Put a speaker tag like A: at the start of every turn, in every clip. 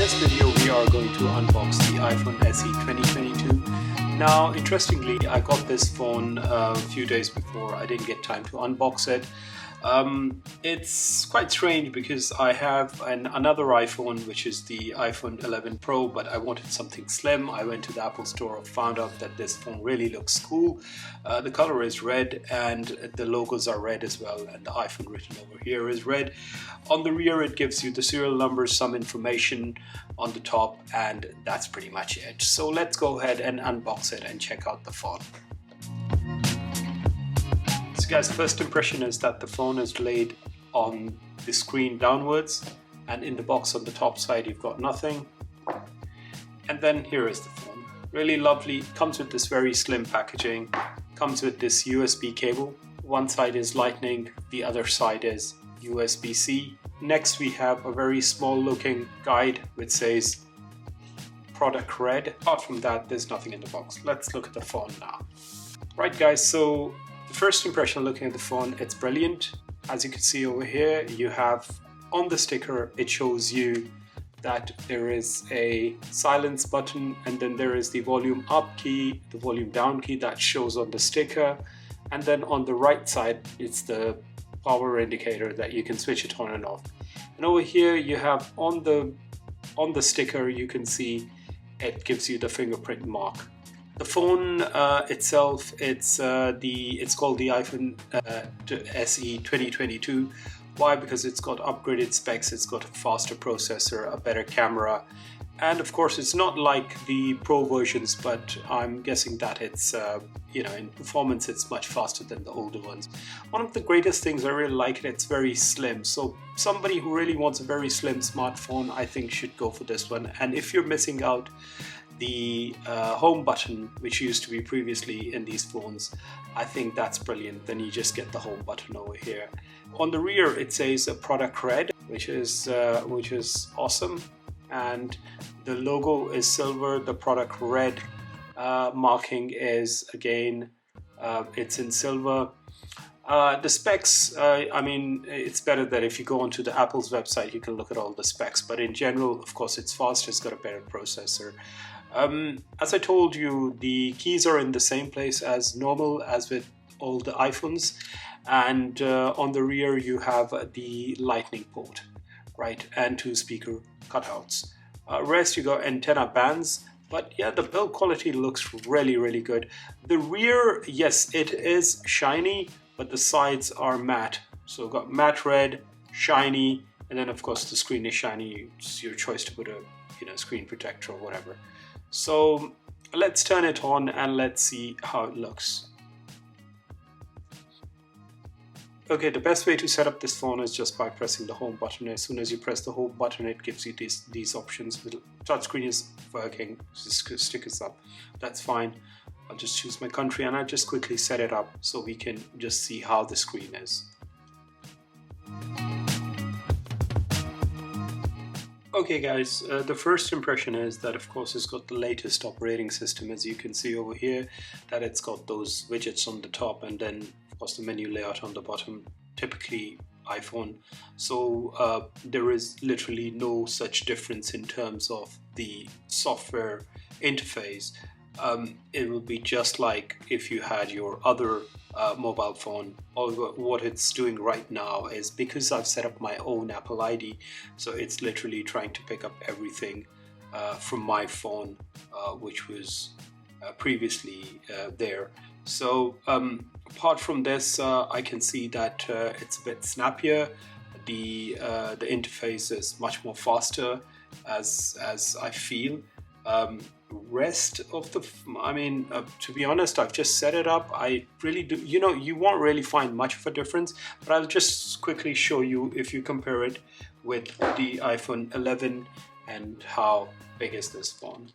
A: this video we are going to unbox the iPhone SE 2022. Now interestingly, I got this phone a few days before. I didn't get time to unbox it. It's quite strange because I have another iPhone, which is the iPhone 11 Pro, but I wanted something slim. I went to the Apple store, found out that this phone really looks cool. The color is red and the logos are red as well, and the iPhone written over here is red. On the rear it gives you the serial numbers, some information on the top, and that's pretty much it. So let's go ahead and unbox it and check out the phone. So guys, first impression is that the phone is laid on the screen downwards, and in the box on the top side you've got nothing. And then here is the phone. Really lovely. Comes with this very slim packaging. Comes with this USB cable. One side is Lightning, the other side is USB-C. Next we have a very small looking guide which says product red. Apart from that, there's nothing in the box. Let's look at the phone now. Right guys, so the first impression looking at the phone, it's brilliant. As you can see over here, you have on the sticker, it shows you that there is a silence button, and then there is the volume up key, the volume down key that shows on the sticker, and then on the right side it's the power indicator that you can switch it on and off. And over here you have on the sticker, you can see it gives you the fingerprint mark. The phone itself, it's called the iPhone SE 2022. Why? Because it's got upgraded specs, it's got a faster processor, a better camera, and of course it's not like the Pro versions, but I'm guessing that it's in performance it's much faster than the older ones. One of the greatest things I really like, it's very slim. So somebody who really wants a very slim smartphone, I think should go for this one. And if you're missing out the home button, which used to be previously in these phones, I think that's brilliant. Then you just get the home button over here. On the rear it says product red, which is awesome, and the logo is silver. The product red marking is again it's in silver. The specs, I mean, it's better that if you go onto the Apple's website you can look at all the specs, but in general, of course, it's fast, it's got a better processor. As I told you, the keys are in the same place as normal as with all the iPhones, and on the rear you have the lightning port, right, and two speaker cutouts. Rest you got antenna bands, but yeah, the build quality looks really good. The rear, yes, it is shiny, but the sides are matte. So got matte red, shiny, and then of course the screen is shiny. It's your choice to put a screen protector or whatever. So let's turn it on and let's see how it looks. Okay, the best way to set up this phone is just by pressing the home button. As soon as you press the home button, it gives you these options. The touchscreen is working, stickers up, that's fine. I'll just choose my country and I just quickly set it up so we can just see how the screen is. Okay guys, the first impression is that of course it's got the latest operating system. As you can see over here, that it's got those widgets on the top and then of course the menu layout on the bottom, typically iPhone. So there is literally no such difference in terms of the software interface. It will be just like if you had your other mobile phone. All what it's doing right now is, because I've set up my own Apple ID, so it's literally trying to pick up everything from my phone, which was previously there. So apart from this, I can see that it's a bit snappier. The interface is much more faster, as I feel. Rest of the, to be honest, I've just set it up. I really do, you won't really find much of a difference, but I'll just quickly show you if you compare it with the iPhone 11 and how big is this phone.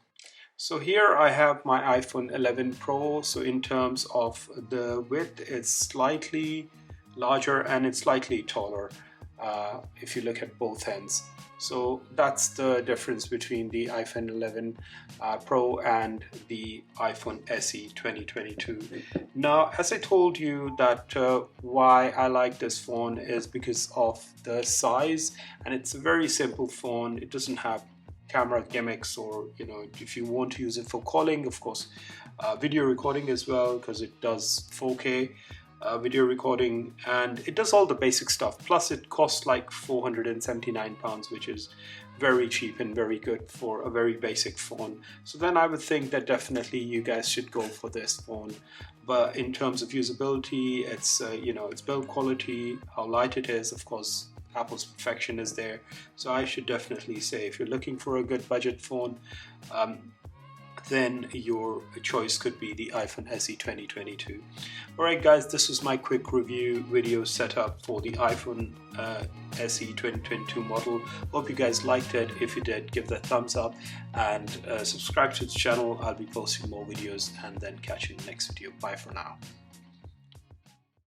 A: So here I have my iPhone 11 Pro. So in terms of the width, it's slightly larger and it's slightly taller if you look at both ends. So that's the difference between the iPhone 11 Pro and the iPhone SE 2022. Now, as I told you that why I like this phone is because of the size, and it's a very simple phone. It doesn't have camera gimmicks, or if you want to use it for calling, of course, video recording as well, because it does 4K video recording, and it does all the basic stuff. Plus it costs like £479, which is very cheap and very good for a very basic phone. So then I would think that definitely you guys should go for this phone. But in terms of usability, it's its build quality, how light it is, of course Apple's perfection is there. So I should definitely say, if you're looking for a good budget phone, then your choice could be the iPhone SE 2022. Alright guys, this was my quick review video setup for the iPhone SE 2022 model. Hope you guys liked it. If you did, give that thumbs up and subscribe to the channel. I'll be posting more videos, and then catch you in the next video. Bye for now.